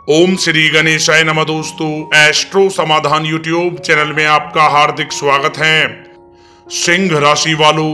ओम श्री गणेशाय नमः। दोस्तों, एस्ट्रो समाधान यूट्यूब चैनल में आपका हार्दिक स्वागत है। सिंह राशि वालों,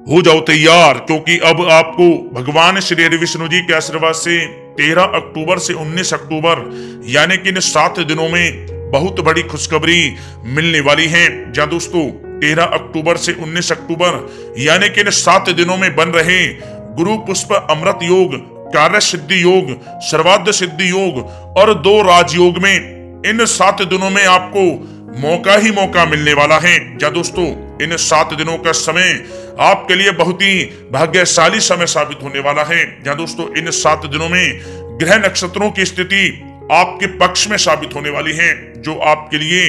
हो जाओ तैयार, क्योंकि अब आपको भगवान श्री हरि विष्णु जी के आशीर्वाद से 13 अक्टूबर से 19 अक्टूबर यानी कि इन 7 दिनों में बहुत बड़ी खुशखबरी मिलने वाली है। जहाँ दोस्तों 13 अक्टूबर से 19 अक्टूबर यानी कि इन 7 दिनों में बन रहे गुरु पुष्प अमृत योग, कार्य सिद्धि योग, सर्वार्थ सिद्धि योग और 2 राजयोग में इन 7 दिनों में आपको मौका ही मौका मिलने वाला है। जहाँ दोस्तों इन 7 दिनों का समय आपके लिए बहुत ही भाग्यशाली समय साबित होने वाला है। जहाँ दोस्तों इन 7 दिनों में ग्रह नक्षत्रों की स्थिति आपके पक्ष में साबित होने वाली है, जो आपके लिए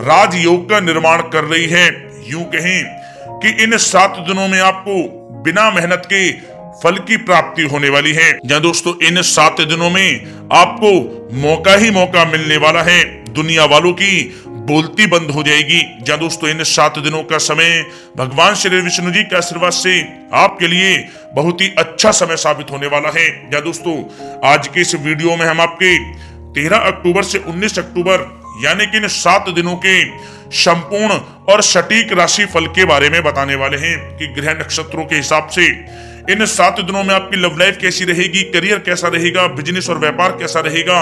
राजयोग का निर्माण कर रही है। यूं कहें कि इन 7 दिनों में आपको बिना मेहनत के फल की प्राप्ति होने वाली है। जहाँ दोस्तों इन 7 दिनों में आपको मौका ही मौका मिलने वाला है। दुनिया वालों की बोलती बंद हो जाएगी। जहाँ दोस्तों इन 7 दिनों का समय भगवान श्री विष्णु जी के आशीर्वाद से आपके लिए बहुत ही अच्छा समय साबित होने वाला है। जहाँ दोस्तों आज के इस वीडियो में हम आपके 13 अक्टूबर से 19 अक्टूबर यानी कि इन 7 दिनों के संपूर्ण और सटीक राशि फल के बारे में बताने वाले हैं कि ग्रह नक्षत्रों के हिसाब से इन 7 दिनों में आपकी लव लाइफ कैसी रहेगी, करियर कैसा रहेगा, बिजनेस और व्यापार कैसा रहेगा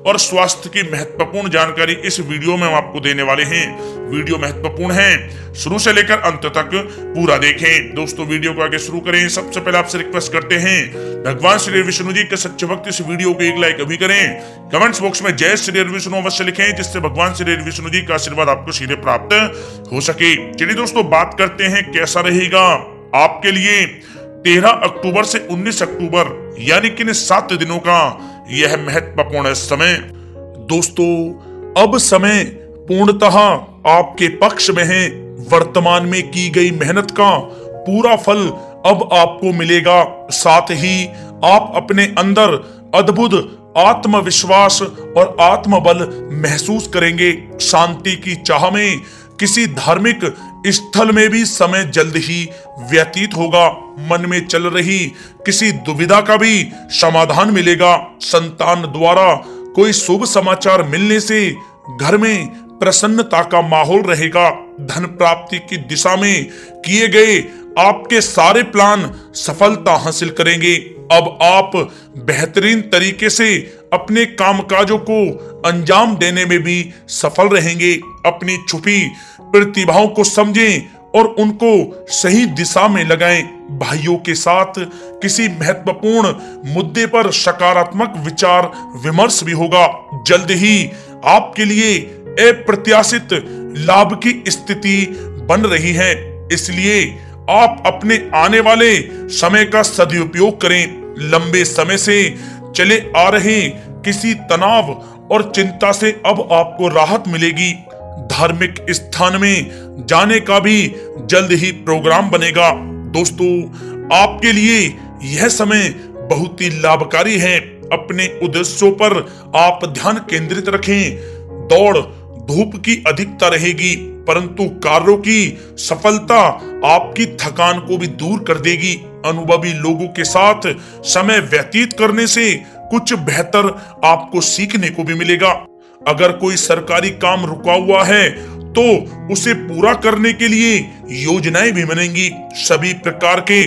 और स्वास्थ्य की महत्वपूर्ण जानकारी इस वीडियो में हम आपको देने वाले हैं। वीडियो महत्वपूर्ण है, शुरू से लेकर अंत तक पूरा देखें। दोस्तों वीडियो को आगे शुरू करें, सबसे पहले आपसे रिक्वेस्ट करते हैं भगवान श्री विष्णु जी के सच्चे भक्त इस वीडियो को एक लाइक अभी करें। कमेंट्स बॉक्स में जय श्री विष्णु अवश्य लिखें, जिससे भगवान श्री विष्णु जी का आशीर्वाद आपको सीधे प्राप्त हो सके। चलिए दोस्तों बात करते हैं कैसा रहेगा आपके लिए 13 अक्टूबर से 19 अक्टूबर यानी कि 7 दिनों का यह महत्वपूर्ण समय। दोस्तों अब समय पूर्णतः आपके पक्ष में है। वर्तमान में की गई मेहनत का पूरा फल अब आपको मिलेगा। साथ ही आप अपने अंदर अद्भुत आत्मविश्वास और आत्मबल महसूस करेंगे। शांति की चाह में किसी धार्मिक स्थल में भी समय जल्द ही व्यतीत होगा। मन में चल रही किसी दुविधा का भी समाधान मिलेगा। संतान द्वारा कोई शुभ समाचार मिलने से घर में प्रसन्नता का माहौल रहेगा। धन प्राप्ति की दिशा में किए गए आपके सारे प्लान सफलता हासिल करेंगे। अब आप बेहतरीन तरीके से अपने कामकाजों को अंजाम देने में भी सफल रहेंगे। अपनी छुपी प्रतिभाओं को समझें और उनको सही दिशा में लगाएं। भाइयों के साथ किसी महत्वपूर्ण मुद्दे पर सकारात्मक विचार विमर्श भी होगा। जल्द ही आपके लिए अप्रत्याशित लाभ की स्थिति बन रही है, इसलिए आप अपने आने वाले समय का सदुपयोग करें। लंबे समय से चले आ रहे किसी तनाव और चिंता से अब आपको राहत मिलेगी। धार्मिक स्थान में जाने का भी जल्द ही प्रोग्राम बनेगा। दोस्तों आपके लिए यह समय बहुत ही लाभकारी है। अपने उद्देश्यों पर आप ध्यान केंद्रित रखें। दौड़ धूप की अधिकता रहेगी, परंतु कार्यों की सफलता आपकी थकान को भी दूर कर देगी। अनुभवी लोगों के साथ समय व्यतीत करने से कुछ बेहतर आपको सीखने को भी मिलेगा। अगर कोई सरकारी काम रुका हुआ है तो उसे पूरा करने के लिए योजनाएं भी बनेंगी। सभी प्रकार के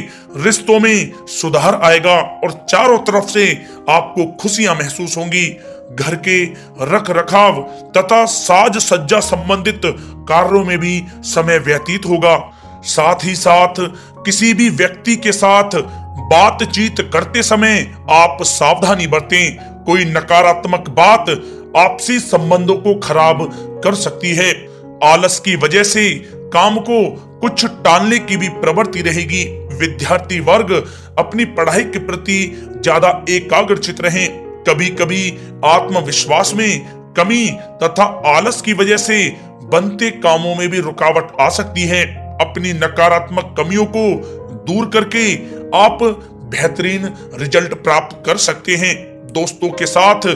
रिश्तों में सुधार आएगा और चारों तरफ से आपको खुशियां महसूस होंगी। घर के रख रखाव तथा साज सज्जा संबंधित कार्यों में भी समय व्यतीत होगा। साथ ही साथ किसी भी व्यक्ति के साथ बातचीत करते समय आप सावधानी बरतें। कोई नकारात्मक बात आपसी संबंधों को खराब कर सकती है। आलस की वजह से काम को कुछ टालने की भी प्रवृत्ति रहेगी। विद्यार्थी वर्ग अपनी पढ़ाई के प्रति ज्यादा एकाग्रचित रहें। कभी कभी आत्मविश्वास में कमी तथा आलस की वजह से बनते कामों में भी रुकावट आ सकती है। अपनी नकारात्मक कमियों को दूर करके आप बेहतरीन रिजल्ट प्राप्त कर सकते हैं। दोस्तों के साथ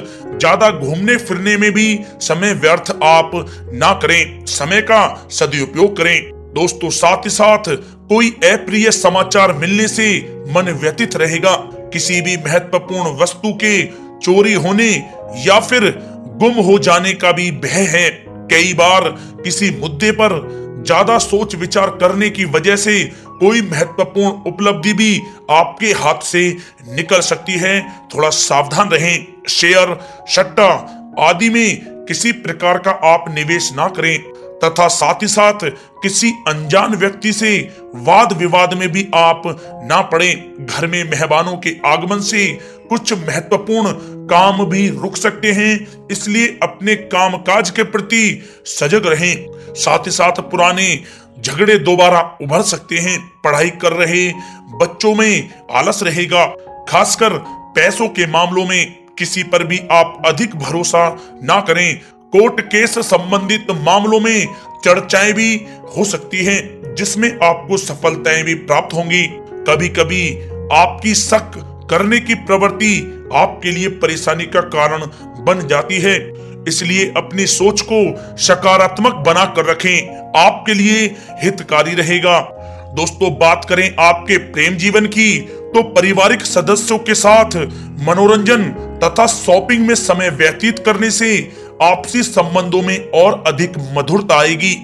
ज्यादा घूमने फिरने में भी समय व्यर्थ आप ना करें। समय का सदुपयोग करें। दोस्तों साथ ही साथ कोई अप्रिय समाचार मिलने से मन व्यथित रहेगा। किसी भी महत्वपूर्ण वस्तु के चोरी होने या फिर गुम हो जाने का भी भय है। कई बार किसी मुद्दे पर ज्यादा सोच विचार करने की वजह से कोई महत्वपूर्ण उपलब्धि भी आपके हाथ से निकल सकती है। थोड़ा सावधान रहें। शेयर, सट्टा आदि में किसी प्रकार का आप निवेश ना करें तथा साथ ही साथ किसी अनजान व्यक्ति से वाद विवाद में भी आप ना पड़ें। घर में मेहमानों के आगमन से कुछ महत्वपूर्ण काम भी रुक सकते हैं, इसलिए अपने कामकाज के प्रति सजग रहें। साथ ही साथ पुराने झगड़े दोबारा उभर सकते हैं। पढ़ाई कर रहे बच्चों में आलस रहेगा। खासकर पैसों के मामलों में किसी पर भी आप अधिक भरोसा ना करें। कोर्ट केस संबंधित मामलों में चर्चाएं भी हो सकती हैं, जिसमें आपको सफलताएं भी प्राप्त होंगी। कभी कभी आपकी शक करने की प्रवृत्ति आपके लिए परेशानी का कारण बन जाती है, इसलिए अपनी सोच को सकारात्मक बना कर रखें, आपके लिए हितकारी रहेगा। दोस्तों, बात करें आपके प्रेम जीवन की, तो पारिवारिक सदस्यों के साथ मनोरंजन तथा शॉपिंग में समय व्यतीत करने से आपसी संबंधों में और अधिक मधुरता आएगी।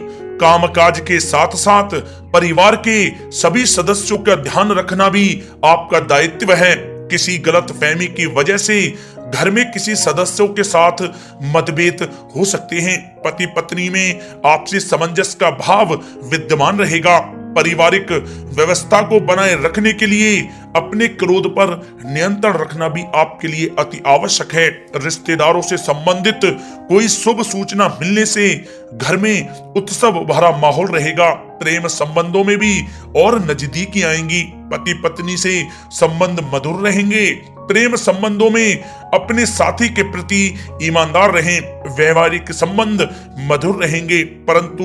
कामकाज के साथ साथ परिवार के सभी सदस्यों का ध्यान रखना भी आपका दायित्व है। किसी गलत फहमी की वजह से घर में किसी सदस्यों के साथ मतभेद हो सकते हैं। पति पत्नी में आपसी सामंजस्य का भाव विद्यमान रहेगा। पारिवारिक व्यवस्था को बनाए रखने के लिए अपने क्रोध पर नियंत्रण रखना भी आपके लिए अति आवश्यक है। रिश्तेदारों से संबंधित कोई शुभ सूचना मिलने से घर में उत्सव भरा माहौल रहेगा। प्रेम संबंधों में भी और नजदीकी आएंगी। पति पत्नी से संबंध मधुर रहेंगे। प्रेम संबंधों में अपने साथी के प्रति ईमानदार रहें। वैवाहिक संबंध मधुर रहेंगे, परंतु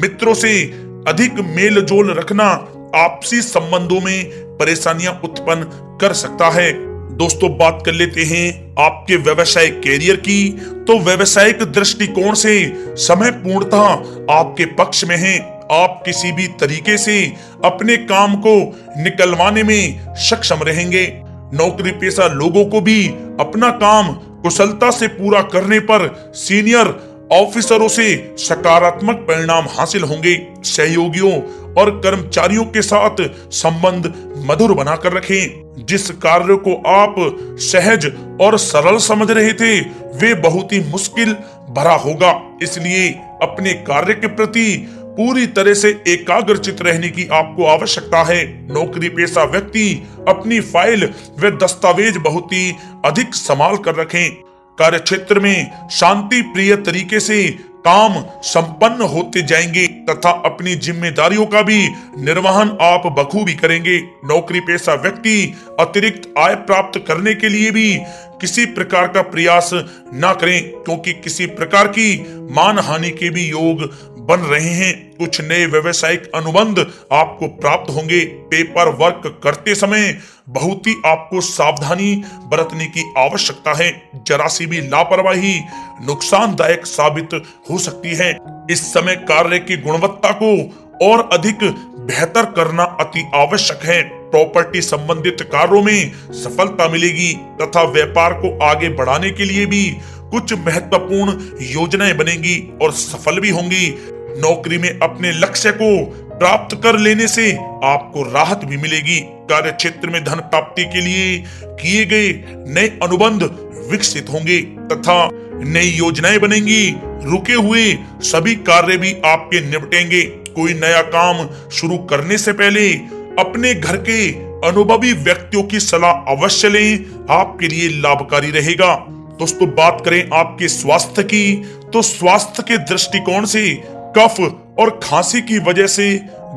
मित्रों से अधिक मेल जोल रखना आपसी संबंधों में परेशानियां उत्पन्न कर सकता है। दोस्तों, बात कर लेते हैं आपके व्यवसायिक कैरियर की। तो व्यवसायिक दृष्टिकोण से समय पूर्णतः आपके पक्ष में है। आप किसी भी तरीके से अपने काम को निकलवाने में सक्षम रहेंगे। नौकरी पेशा लोगों को भी अपना काम कुशलता से पूरा करने पर सीनियर ऑफिसरों से सकारात्मक परिणाम हासिल होंगे। सहयोगियों और कर्मचारियों के साथ संबंध मधुर बनाकर रखें। जिस कार्य को आप सहज और सरल समझ रहे थे, वे बहुत ही मुश्किल भरा होगा, इसलिए अपने कार्य के प्रति पूरी तरह से एकाग्रचित रहने की आपको आवश्यकता है। नौकरी पेशा व्यक्ति अपनी फाइल व दस्तावेज बहुत ही अधिक संभाल कर रखें। कार्य क्षेत्र में शांति प्रिय तरीके से काम संपन्न होते जाएंगे तथा अपनी जिम्मेदारियों का भी निर्वहन आप बखूबी करेंगे। नौकरी पेशा व्यक्ति अतिरिक्त आय प्राप्त करने के लिए भी किसी प्रकार का प्रयास ना करें, क्योंकि किसी प्रकार की मान हानि के भी योग बन रहे हैं। कुछ नए व्यवसायिक अनुबंध आपको प्राप्त होंगे। पेपर वर्क करते समय बहुत ही आपको सावधानी बरतने की आवश्यकता है। जरा सी भी लापरवाही नुकसानदायक साबित हो सकती है। इस समय कार्य की गुणवत्ता को और अधिक बेहतर करना अति आवश्यक है। प्रॉपर्टी संबंधित कार्यों में सफलता मिलेगी तथा व्यापार को आगे बढ़ाने के लिए भी कुछ महत्वपूर्ण योजनाएं बनेंगी और सफल भी होंगी। नौकरी में अपने लक्ष्य को प्राप्त कर लेने से आपको राहत भी मिलेगी। कार्य क्षेत्र में धन प्राप्ति के लिए किए गए नए अनुबंध विकसित होंगे तथा नई योजनाएं बनेंगी। रुके हुए सभी कार्य भी आपके निपटेंगे। कोई नया काम शुरू करने से पहले अपने घर के अनुभवी व्यक्तियों की सलाह अवश्य लें, आपके लिए लाभकारी रहेगा। दोस्तों, बात करें आपके स्वास्थ्य की, तो स्वास्थ्य के दृष्टिकोण से कफ और खांसी की वजह से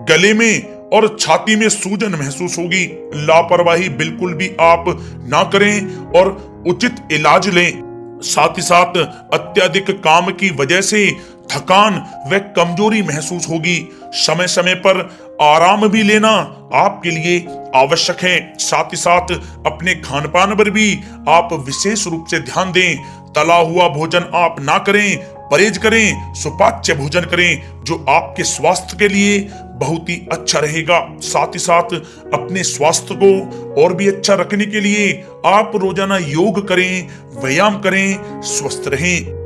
गले में और छाती में सूजन महसूस होगी। लापरवाही बिल्कुल भी आप ना करें और उचित इलाज लें। साथ ही साथ अत्यधिक काम की वजह से थकान व कमजोरी महसूस होगी। समय समय पर आराम भी लेना आपके लिए आवश्यक है। साथ ही साथ अपने खान पान पर भी आप विशेष रूप से ध्यान दें। तला हुआ भोजन आप ना करें, परहेज करें, सुपाच्य भोजन करें, जो आपके स्वास्थ्य के लिए बहुत ही अच्छा रहेगा। साथ ही साथ अपने स्वास्थ्य को और भी अच्छा रखने के लिए आप रोजाना योग करें, व्यायाम करें, स्वस्थ रहें।